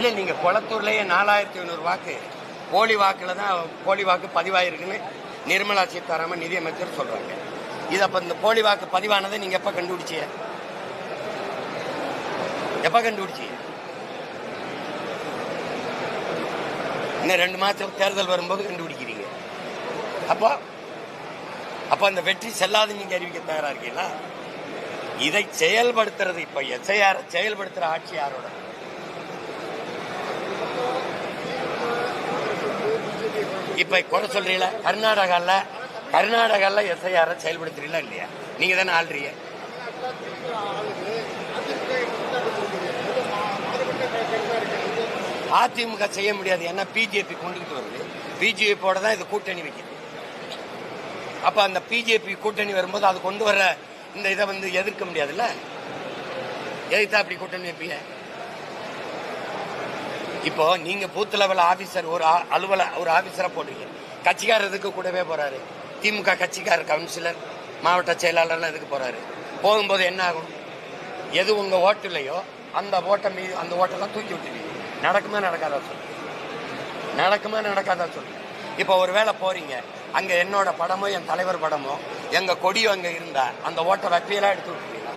இல்லை, நீங்கள் குளத்தூர்லேயே 4500 வாக்கு போலி வாக்கில் தான் போலி வாக்கு பதிவாயிருக்குன்னு நிர்மலா சீதாராமன் நிதியமைச்சர் சொல்கிறாங்க. இது அப்போ இந்த போலி வாக்கு பதிவானதை நீங்கள் எப்போ கண்டுபிடிச்சிய? இன்னும் 2 மாதம் தேர்தல் வரும்போது கண்டுபிடிக்கிறீங்க. அப்போ அந்த வெற்றி செல்லாது நீங்க அறிவிக்க தயாரா இருக்கீங்களா? இதை செயல்படுத்துறது இப்ப எஸ்ஐஆர் செயல்படுத்துற ஆட்சி யாரோட? இப்ப குறை சொல்றீங்களா? கர்நாடகால எஸ்ஐஆர் செயல்படுத்துறீங்களா இல்லையா? நீங்க தானே ஆள்றீங்க. அதிமுக செய்ய முடியாது, ஏன்னா பிஜேபி கொண்டுகிட்டு வருது. பிஜேபியோட தான் இது கூட்டணி வைக்குது. அப்ப அந்த பிஜேபி கூட்டணி வரும்போது அது கொண்டு வர இந்த இதை எதிர்க்க முடியாதுல்ல. எதிர்த்தா அப்படி கூட்டணி வைப்பீங்க. இப்போ நீங்க பூத் லெவல் ஆபீசர் ஒரு ஆபீசரா போடுறீங்க. கட்சிக்காரருக்கு கூடவே போறாரு. திமுக கட்சிக்காரர் கவுன்சிலர் மாவட்ட செயலாளர்லாம் எதுக்கு போறாரு? போகும்போது என்ன ஆகும்? எது உங்க ஓட்டு இல்லையோ அந்த ஓட்டெல்லாம் தூக்கி விட்டுருவீங்க. நடக்குமா நடக்காதா சொல்லு. இப்போ ஒரு வேளை போறீங்க, அங்க என்னோட படமோ என் தலைவர் படமோ எங்க கொடியோ அங்க இருந்தா அந்த ஓட்டை வப்பியெல்லாம் எடுத்து விட்டுருவீங்க.